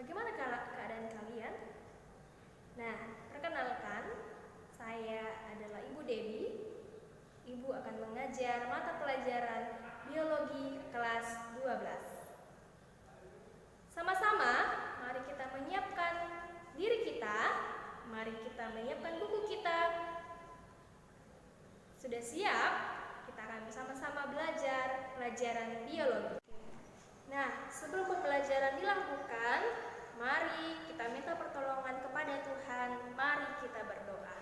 Bagaimana keadaan kalian? Nah, perkenalkan, saya adalah Ibu Dewi. Ibu akan mengajar mata pelajaran Biologi kelas 12. Sama-sama, mari kita menyiapkan diri kita. Mari kita menyiapkan buku kita. Sudah siap? Kita akan bersama-sama belajar pelajaran biologi. Nah, sebelum pembelajaran dilakukan, mari kita minta pertolongan kepada Tuhan. Mari kita berdoa.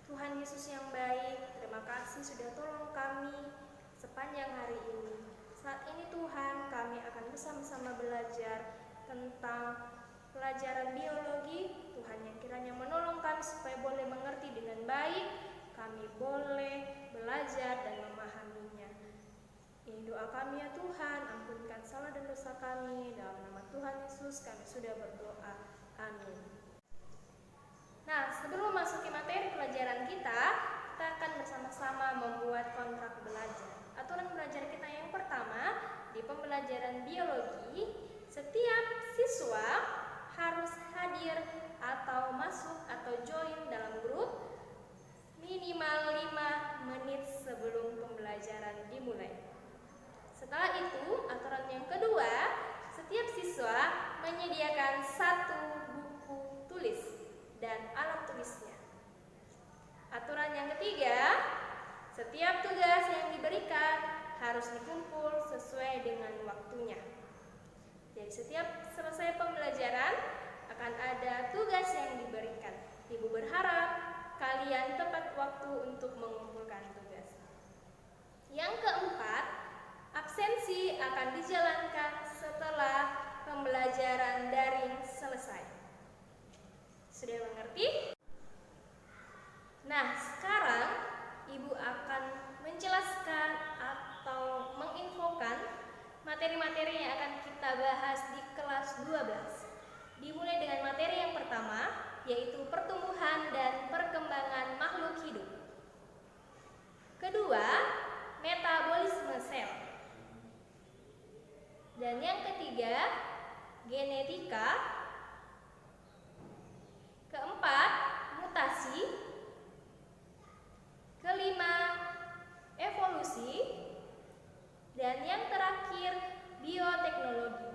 Tuhan Yesus yang baik, terima kasih sudah tolong kami sepanjang hari ini. Saat ini Tuhan, kami akan bersama-sama belajar tentang pelajaran biologi. Tuhan yang kiranya menolong kami supaya boleh mengerti dengan baik, kami boleh belajar dan memahaminya. Ini doa kami ya Tuhan, ampunkan salah dan dosa kami. Dalam nama Tuhan Yesus kami sudah berdoa. Amin. Nah, sebelum memasuki materi pelajaran kita akan bersama-sama membuat kontrak belajar. Aturan belajar kita yang pertama, di pembelajaran biologi, setiap siswa harus hadir atau masuk atau join dalam grup minimal 5 menit sebelum pembelajaran dimulai. Setelah itu, aturan yang kedua, setiap siswa menyediakan 1 buku tulis dan alat tulisnya. Aturan yang ketiga, setiap tugas yang diberikan harus dikumpul sesuai dengan waktunya. Jadi setiap selesai pembelajaran akan ada tugas yang diberikan. Ibu berharap kalian tepat waktu untuk mengumpulkan tugas. Yang keempat, absensi akan dijalankan setelah pembelajaran daring selesai. Sudah mengerti? Nah, sekarang Ibu akan menjelaskan atau menginfokan materi-materi yang akan kita bahas di kelas 12. Dimulai dengan materi yang pertama, yaitu pertumbuhan dan perkembangan makhluk hidup. Kedua, metabolisme sel. Dan yang ketiga, genetika. Keempat, mutasi. Kelima, evolusi. Dan yang terakhir, bioteknologi.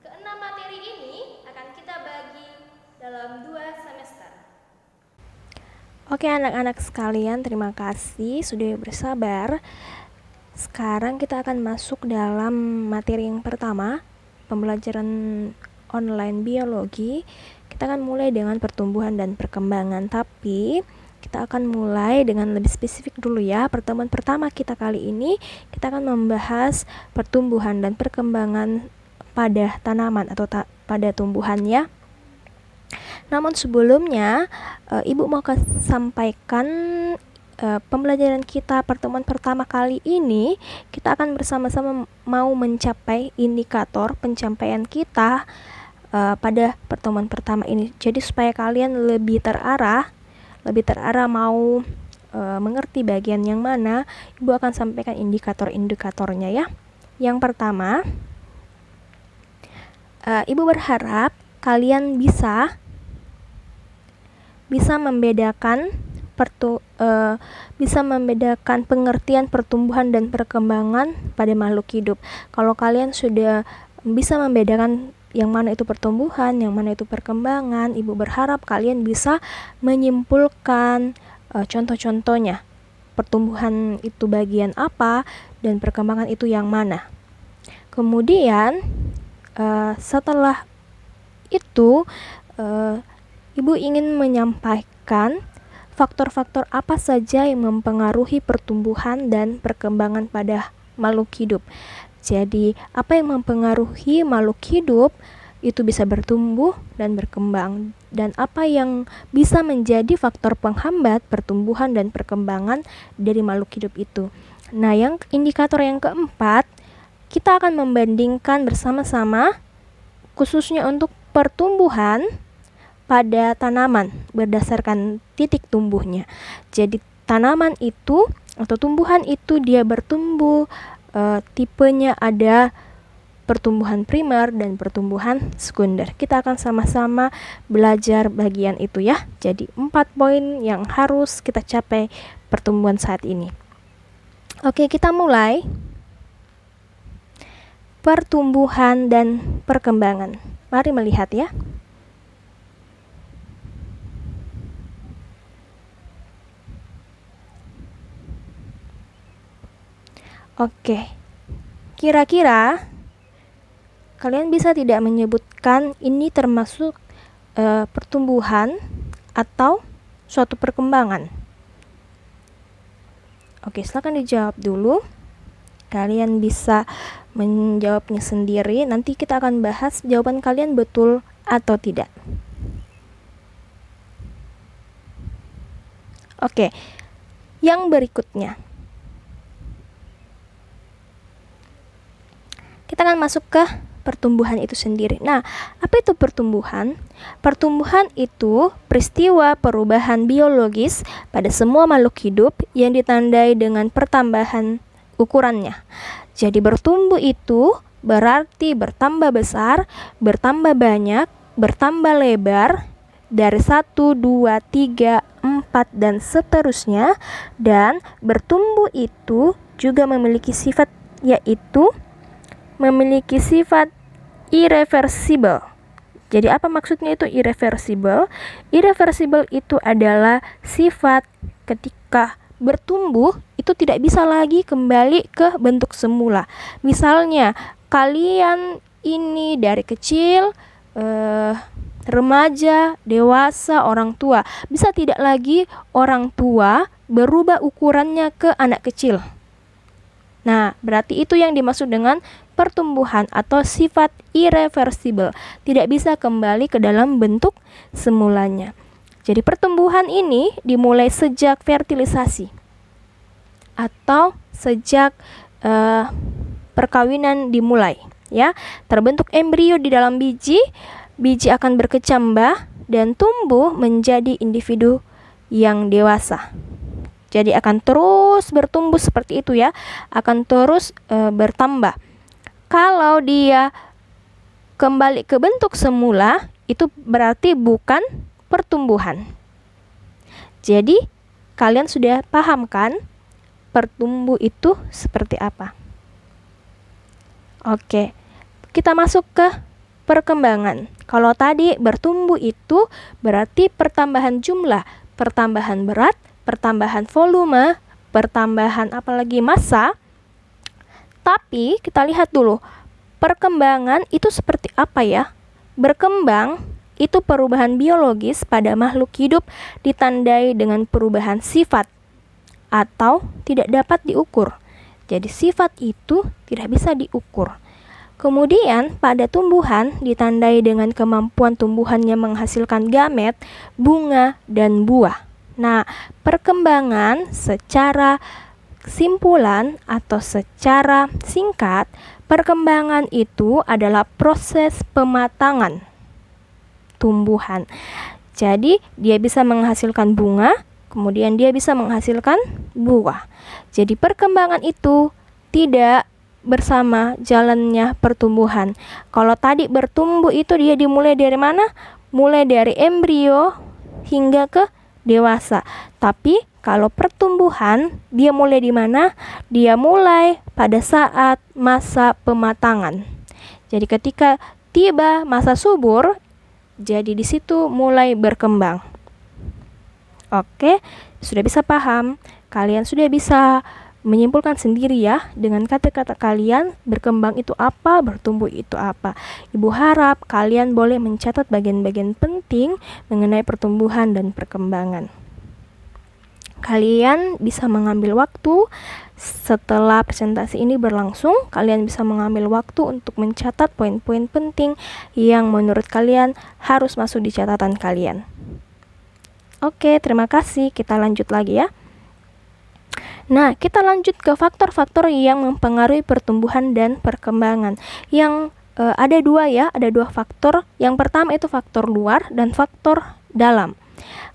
Keenam materi ini akan kita bagi dalam 2 semester. Oke anak-anak sekalian, terima kasih sudah bersabar. Sekarang kita akan masuk dalam materi yang pertama, pembelajaran online biologi. Kita akan mulai dengan pertumbuhan dan perkembangan, tapi kita akan mulai dengan lebih spesifik dulu ya. Pertemuan pertama kita kali ini, kita akan membahas pertumbuhan dan perkembangan pada tanaman atau pada tumbuhannya. Namun sebelumnya, Ibu mau sampaikan pembelajaran kita pertemuan pertama kali ini, kita akan bersama-sama mau mencapai indikator pencapaian kita pada pertemuan pertama ini. Jadi supaya kalian lebih terarah mau mengerti bagian yang mana, Ibu akan sampaikan indikator-indikatornya ya. Yang pertama, Ibu berharap kalian bisa membedakan pengertian pertumbuhan dan perkembangan pada makhluk hidup. Kalau kalian sudah bisa membedakan yang mana itu pertumbuhan, yang mana itu perkembangan, Ibu berharap kalian bisa menyimpulkan contoh-contohnya. Pertumbuhan itu bagian apa dan perkembangan itu yang mana. Kemudian setelah itu Ibu ingin menyampaikan faktor-faktor apa saja yang mempengaruhi pertumbuhan dan perkembangan pada makhluk hidup. Jadi, apa yang mempengaruhi makhluk hidup itu bisa bertumbuh dan berkembang, dan apa yang bisa menjadi faktor penghambat pertumbuhan dan perkembangan dari makhluk hidup itu. Nah, yang indikator yang keempat, kita akan membandingkan bersama-sama khususnya untuk pertumbuhan pada tanaman berdasarkan titik tumbuhnya. Jadi tanaman itu atau tumbuhan itu dia bertumbuh tipenya ada pertumbuhan primer dan pertumbuhan sekunder. Kita akan sama-sama belajar bagian itu ya. Jadi 4 poin yang harus kita capai pertumbuhan saat ini. Oke, kita mulai. Pertumbuhan dan perkembangan. Mari melihat ya. Oke, kira-kira kalian bisa tidak menyebutkan ini termasuk pertumbuhan atau suatu perkembangan? Oke, silakan dijawab dulu. Kalian bisa menjawabnya sendiri. Nanti kita akan bahas jawaban kalian betul atau tidak. Oke, yang berikutnya. Kita akan masuk ke pertumbuhan itu sendiri. Nah, apa itu pertumbuhan? Pertumbuhan itu peristiwa perubahan biologis pada semua makhluk hidup yang ditandai dengan pertambahan ukurannya. Jadi bertumbuh itu berarti bertambah besar, bertambah banyak, bertambah lebar dari 1, 2, 3, 4 dan seterusnya. Dan bertumbuh itu juga memiliki sifat, yaitu memiliki sifat irreversible. Jadi apa maksudnya itu irreversible? Irreversible itu adalah sifat ketika bertumbuh itu tidak bisa lagi kembali ke bentuk semula. Misalnya kalian ini dari kecil, remaja, dewasa, orang tua, bisa tidak lagi orang tua berubah ukurannya ke anak kecil. Nah, berarti itu yang dimaksud dengan pertumbuhan atau sifat irreversible, tidak bisa kembali ke dalam bentuk semulanya. Jadi pertumbuhan ini dimulai sejak fertilisasi atau sejak perkawinan dimulai, ya. Terbentuk embrio di dalam biji, biji akan berkecambah dan tumbuh menjadi individu yang dewasa. Jadi akan terus bertumbuh seperti itu ya, akan terus bertambah. Kalau dia kembali ke bentuk semula, itu berarti bukan pertumbuhan. Jadi kalian sudah paham kan pertumbuh itu seperti apa? Oke, kita masuk ke perkembangan. Kalau tadi bertumbuh itu berarti pertambahan jumlah, pertambahan berat, pertambahan volume, pertambahan apalagi massa. Tapi kita lihat dulu, perkembangan itu seperti apa ya? Berkembang itu perubahan biologis pada makhluk hidup ditandai dengan perubahan sifat atau tidak dapat diukur. Jadi sifat itu tidak bisa diukur. Kemudian pada tumbuhan ditandai dengan kemampuan tumbuhannya menghasilkan gamet, bunga, dan buah. Nah, perkembangan secara kesimpulan atau secara singkat, perkembangan itu adalah proses pematangan tumbuhan. Jadi dia bisa menghasilkan bunga, kemudian dia bisa menghasilkan buah. Jadi perkembangan itu tidak bersama jalannya pertumbuhan. Kalau tadi bertumbuh itu dia dimulai dari mana? Mulai dari embrio hingga ke dewasa. Tapi kalau pertumbuhan dia mulai di mana? Dia mulai pada saat masa pematangan. Jadi ketika tiba masa subur, jadi di situ mulai berkembang. Oke, sudah bisa paham? Kalian sudah bisa menyimpulkan sendiri ya dengan kata-kata kalian, berkembang itu apa, bertumbuh itu apa. Ibu harap kalian boleh mencatat bagian-bagian penting mengenai pertumbuhan dan perkembangan. Kalian bisa mengambil waktu setelah presentasi ini berlangsung, kalian bisa mengambil waktu untuk mencatat poin-poin penting yang menurut kalian harus masuk di catatan kalian. Oke, terima kasih. Kita lanjut lagi ya. Nah, kita lanjut ke faktor-faktor yang mempengaruhi pertumbuhan dan perkembangan. Yang ada dua faktor. Yang pertama itu faktor luar dan faktor dalam.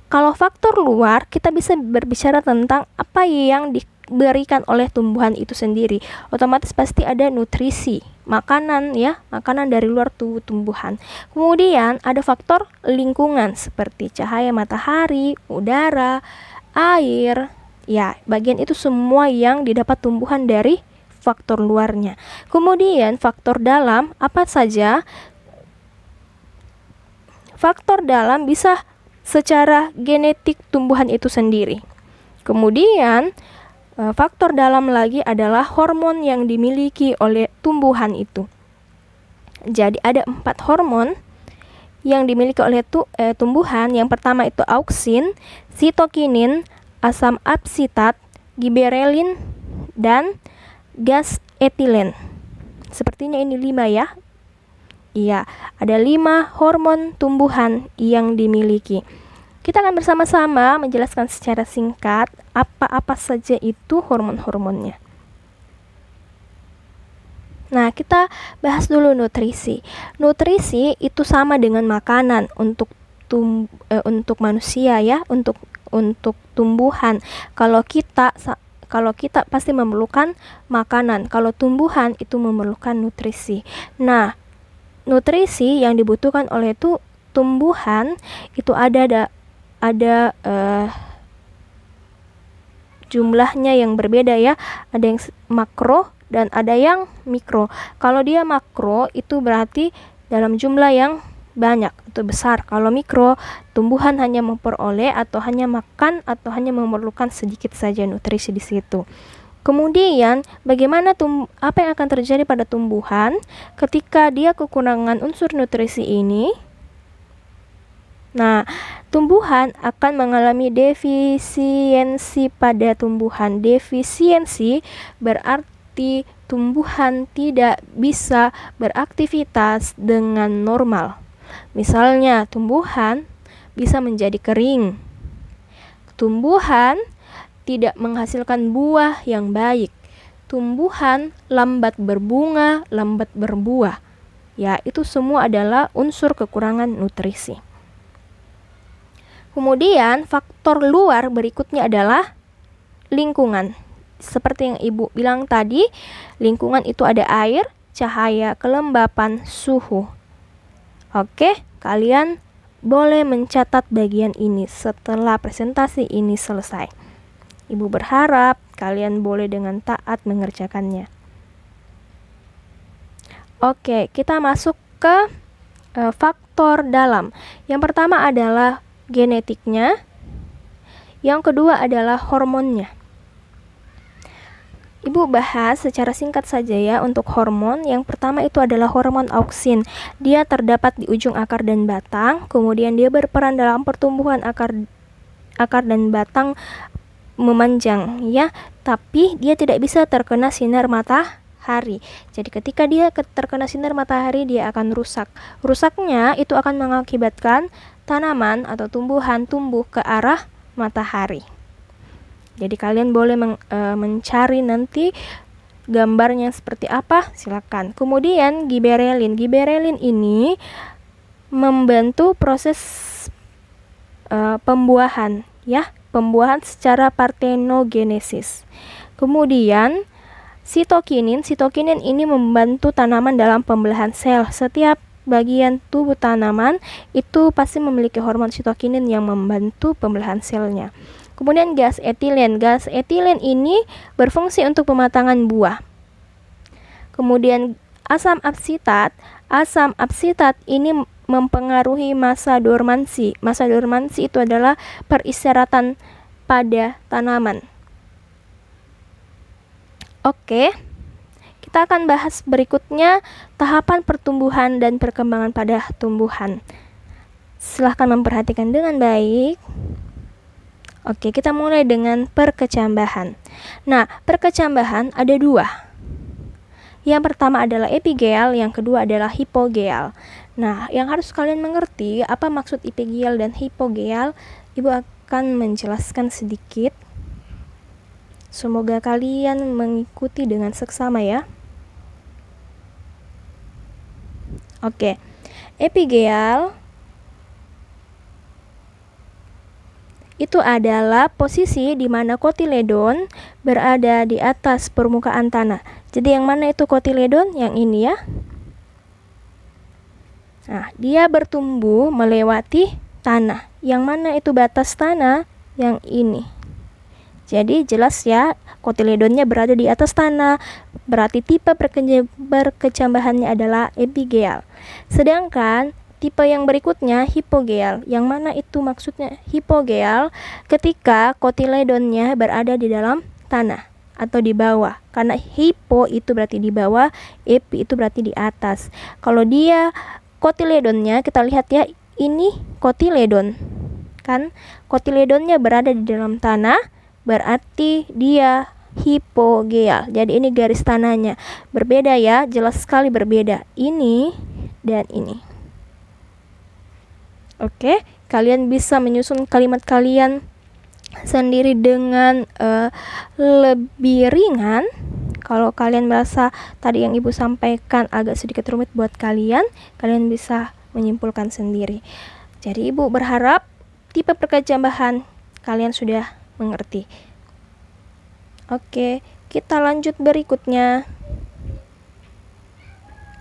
Kalau faktor luar, kita bisa berbicara tentang apa yang diberikan oleh tumbuhan itu sendiri. Otomatis pasti ada nutrisi. makanan ya, makanan dari luar tubuh tumbuhan. Kemudian ada faktor lingkungan seperti cahaya matahari, udara, air. Ya, bagian itu semua yang didapat tumbuhan dari faktor luarnya. Kemudian faktor dalam apa saja? Faktor dalam bisa secara genetik tumbuhan itu sendiri. Kemudian faktor dalam lagi adalah hormon yang dimiliki oleh tumbuhan itu. Jadi ada 4 hormon yang dimiliki oleh tumbuhan. Yang pertama itu auksin, sitokinin, asam absitat, giberelin, dan gas etilen. Sepertinya ini 5 ya. Iya, ada 5 hormon tumbuhan yang dimiliki. Kita akan bersama-sama menjelaskan secara singkat apa-apa saja itu hormon-hormonnya. Nah, kita bahas dulu nutrisi. Nutrisi itu sama dengan makanan untuk manusia ya, untuk tumbuhan. Kalau kita pasti memerlukan makanan. Kalau tumbuhan itu memerlukan nutrisi. Nah, nutrisi yang dibutuhkan oleh tumbuhan itu ada jumlahnya yang berbeda ya. Ada yang makro dan ada yang mikro. Kalau dia makro itu berarti dalam jumlah yang banyak atau besar. Kalau mikro, tumbuhan hanya memperoleh atau hanya makan atau hanya memerlukan sedikit saja nutrisi di situ. Kemudian bagaimana apa yang akan terjadi pada tumbuhan ketika dia kekurangan unsur nutrisi ini? Nah, tumbuhan akan mengalami defisiensi pada tumbuhan. Defisiensi berarti tumbuhan tidak bisa beraktivitas dengan normal. Misalnya, tumbuhan bisa menjadi kering. Tumbuhan tidak menghasilkan buah yang baik. Tumbuhan lambat berbunga, lambat berbuah. Ya, itu semua adalah unsur kekurangan nutrisi. Kemudian faktor luar berikutnya adalah lingkungan. Seperti yang Ibu bilang tadi, lingkungan itu ada air, cahaya, kelembapan, suhu. Oke, kalian boleh mencatat bagian ini setelah presentasi ini selesai. Ibu berharap kalian boleh dengan taat mengerjakannya. Oke, kita masuk ke faktor dalam. Yang pertama adalah genetiknya, yang kedua adalah hormonnya. Ibu bahas secara singkat saja ya untuk hormon. Yang pertama itu adalah hormon auksin. Dia terdapat di ujung akar dan batang, kemudian dia berperan dalam pertumbuhan akar dan batang memanjang ya, tapi dia tidak bisa terkena sinar matahari. Jadi ketika dia terkena sinar matahari, dia akan rusak. Rusaknya itu akan mengakibatkan tanaman atau tumbuhan tumbuh ke arah matahari. Jadi kalian boleh mencari nanti gambarnya seperti apa, silakan. Kemudian giberelin. Giberelin ini membantu proses pembuahan ya, pembuahan secara partenogenesis. Kemudian sitokinin. Sitokinin ini membantu tanaman dalam pembelahan sel. Setiap bagian tubuh tanaman itu pasti memiliki hormon sitokinin yang membantu pembelahan selnya. Kemudian gas etilen. Gas etilen ini berfungsi untuk pematangan buah. Kemudian asam absitat. Asam absitat ini mempengaruhi masa dormansi. Masa dormansi itu adalah peristirahatan pada tanaman. Oke. Kita akan bahas berikutnya tahapan pertumbuhan dan perkembangan pada tumbuhan. Silahkan memperhatikan dengan baik. Oke, kita mulai dengan perkecambahan. Nah, perkecambahan ada 2. Yang pertama adalah epigeal, yang kedua adalah hipogeal. Nah, yang harus kalian mengerti apa maksud epigeal dan hipogeal, Ibu akan menjelaskan sedikit. Semoga kalian mengikuti dengan seksama ya. Oke, epigeal itu adalah posisi di mana kotiledon berada di atas permukaan tanah. Jadi yang mana itu kotiledon? Yang ini ya. Nah, dia bertumbuh melewati tanah. Yang mana itu batas tanah? Yang ini. Jadi jelas ya, kotiledonnya berada di atas tanah, berarti tipe berkecambahannya adalah epigeal. Sedangkan tipe yang berikutnya hipogeal. Yang mana itu maksudnya hipogeal? Ketika kotiledonnya berada di dalam tanah atau di bawah. Karena hipo itu berarti di bawah, epi itu berarti di atas. Kalau dia kotiledonnya, kita lihat ya, ini kotiledon. Kan kotiledonnya berada di dalam tanah, berarti dia hipogeal. Jadi ini garis tanahnya. Berbeda ya, jelas sekali berbeda. Ini dan ini. Oke, kalian bisa menyusun kalimat kalian sendiri dengan lebih ringan. Kalau kalian merasa tadi yang Ibu sampaikan agak sedikit rumit buat kalian, kalian bisa menyimpulkan sendiri. Jadi Ibu berharap tipe perkecambahan kalian sudah mengerti. Oke, kita lanjut berikutnya.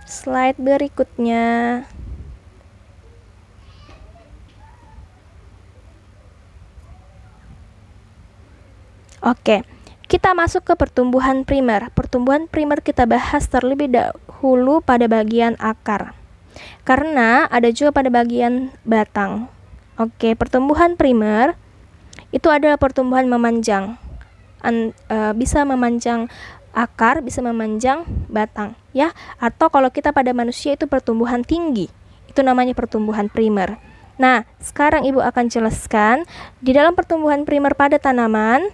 Slide berikutnya. Oke, kita masuk ke pertumbuhan primer. Pertumbuhan primer kita bahas terlebih dahulu pada bagian akar. Karena ada juga pada bagian batang. Oke, pertumbuhan primer itu adalah pertumbuhan memanjang. Bisa memanjang akar, bisa memanjang batang ya. Atau kalau kita pada manusia itu pertumbuhan tinggi, itu namanya pertumbuhan primer. Nah, sekarang Ibu akan jelaskan di dalam pertumbuhan primer pada tanaman.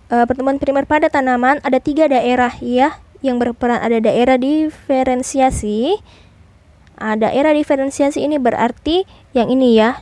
Pertumbuhan primer pada tanaman ada 3 daerah ya yang berperan. Ada daerah diferensiasi. Daerah diferensiasi ini berarti yang ini ya.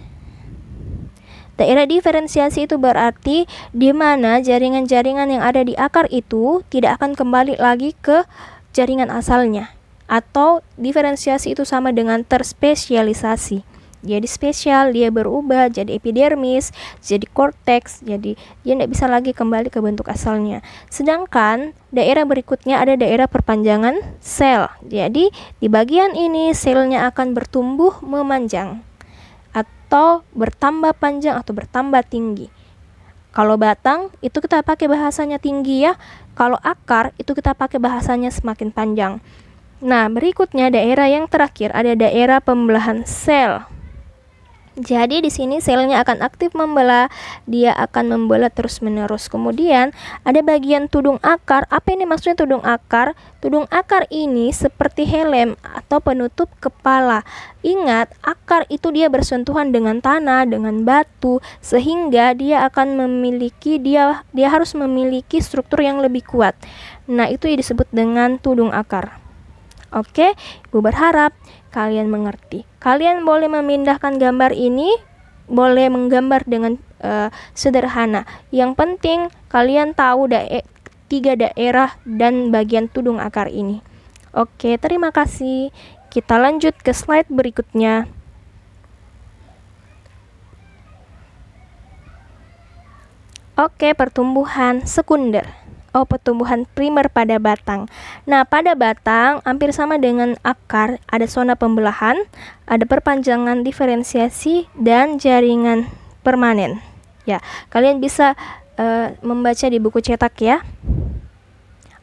Daerah diferensiasi itu berarti di mana jaringan-jaringan yang ada di akar itu tidak akan kembali lagi ke jaringan asalnya. Atau diferensiasi itu sama dengan terspesialisasi. Jadi spesial, dia berubah jadi epidermis, jadi korteks, jadi dia tidak bisa lagi kembali ke bentuk asalnya. Sedangkan daerah berikutnya ada daerah perpanjangan sel. Jadi di bagian ini selnya akan bertumbuh memanjang atau bertambah panjang atau bertambah tinggi. Kalau batang itu kita pakai bahasanya tinggi ya. Kalau akar itu kita pakai bahasanya semakin panjang. Nah, berikutnya daerah yang terakhir ada daerah pembelahan sel. Jadi di sini selnya akan aktif membelah, dia akan membelah terus-menerus. Kemudian ada bagian tudung akar. Apa ini maksudnya tudung akar? Tudung akar ini seperti helm atau penutup kepala. Ingat, akar itu dia bersentuhan dengan tanah, dengan batu, sehingga dia akan memiliki dia harus memiliki struktur yang lebih kuat. Nah, itu disebut dengan tudung akar. Oke, Ibu berharap kalian mengerti. Kalian boleh memindahkan gambar ini, boleh menggambar dengan sederhana. Yang penting kalian tahu 3 daerah dan bagian tudung akar ini. Oke, terima kasih. Kita lanjut ke slide berikutnya. Oke, pertumbuhan sekunder. Pertumbuhan primer pada batang. Nah, pada batang hampir sama dengan akar, ada zona pembelahan, ada perpanjangan diferensiasi dan jaringan permanen. Ya, kalian bisa membaca di buku cetak ya.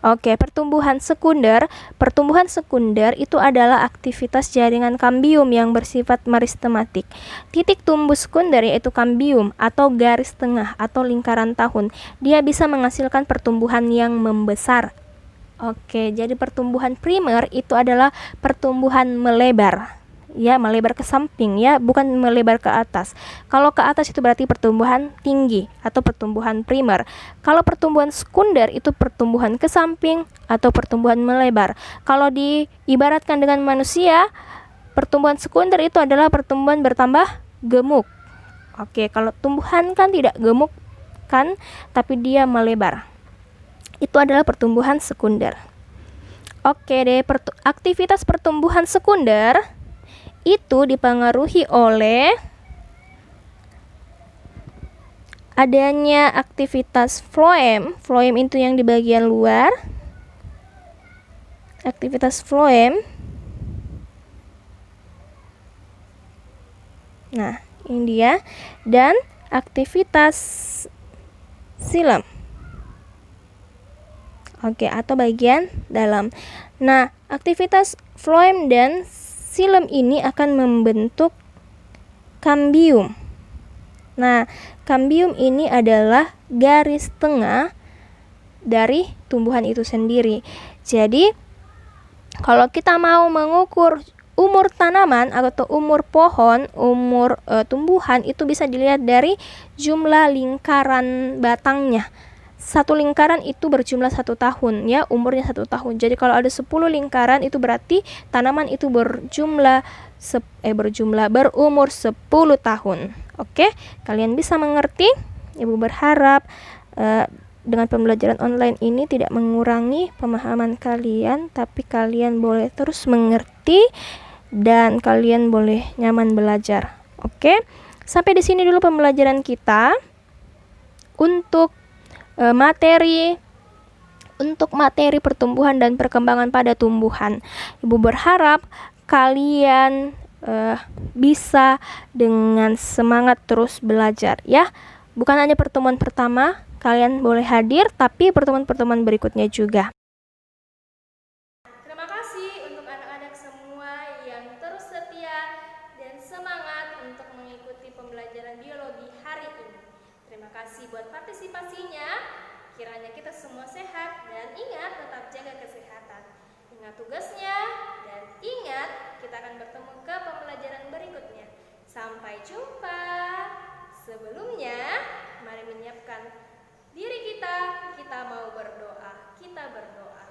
Oke, pertumbuhan sekunder. Pertumbuhan sekunder itu adalah aktivitas jaringan kambium yang bersifat meristematik. Titik tumbuh sekunder yaitu kambium atau garis tengah atau lingkaran tahun. Dia bisa menghasilkan pertumbuhan yang membesar. Oke, jadi pertumbuhan primer itu adalah pertumbuhan melebar. Ya, melebar ke samping ya, bukan melebar ke atas. Kalau ke atas itu berarti pertumbuhan tinggi atau pertumbuhan primer. Kalau pertumbuhan sekunder itu pertumbuhan ke samping atau pertumbuhan melebar. Kalau diibaratkan dengan manusia, pertumbuhan sekunder itu adalah pertumbuhan bertambah gemuk. Oke, kalau tumbuhan kan tidak gemuk kan, tapi dia melebar. Itu adalah pertumbuhan sekunder. Oke deh, aktivitas pertumbuhan sekunder itu dipengaruhi oleh adanya aktivitas floem. Floem itu yang di bagian luar. Aktivitas floem. Nah, ini dia. Dan aktivitas xilem. Oke, atau bagian dalam. Nah, aktivitas floem dan xilem ini akan membentuk kambium. Nah, kambium ini adalah garis tengah dari tumbuhan itu sendiri. Jadi, kalau kita mau mengukur umur tanaman atau umur pohon, umur tumbuhan, itu bisa dilihat dari jumlah lingkaran batangnya. Satu lingkaran itu berjumlah 1 tahun, ya, umurnya 1 tahun. Jadi kalau ada 10 lingkaran itu berarti tanaman itu berumur 10 tahun. Oke, kalian bisa mengerti? Ibu berharap dengan pembelajaran online ini tidak mengurangi pemahaman kalian, tapi kalian boleh terus mengerti dan kalian boleh nyaman belajar. Oke, sampai di sini dulu pembelajaran kita. Untuk materi pertumbuhan dan perkembangan pada tumbuhan. Ibu berharap kalian bisa dengan semangat terus belajar, ya. Bukan hanya pertemuan pertama, kalian boleh hadir, tapi pertemuan-pertemuan berikutnya juga. Terima kasih untuk anak-anak semua yang terus setia dan semangat untuk mengikuti pembelajaran biologi hari ini. Terima kasih buat partisipasinya. Kiranya kita semua sehat dan ingat tetap jaga kesehatan. Ingat tugasnya dan ingat kita akan bertemu ke pembelajaran berikutnya. Sampai jumpa. Sebelumnya, mari menyiapkan diri kita mau berdoa. Kita berdoa.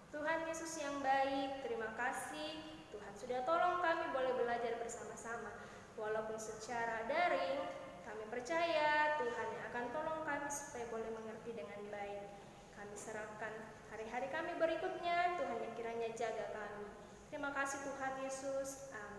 Tuhan Yesus yang baik, terima kasih Tuhan sudah tolong kami boleh belajar bersama-sama. Walaupun secara daring, kami percaya Tuhan yang akan tolong kami supaya boleh mengerti dengan baik. Kami serahkan hari-hari kami berikutnya, Tuhan yang kiranya jaga kami. Terima kasih Tuhan Yesus. Amin.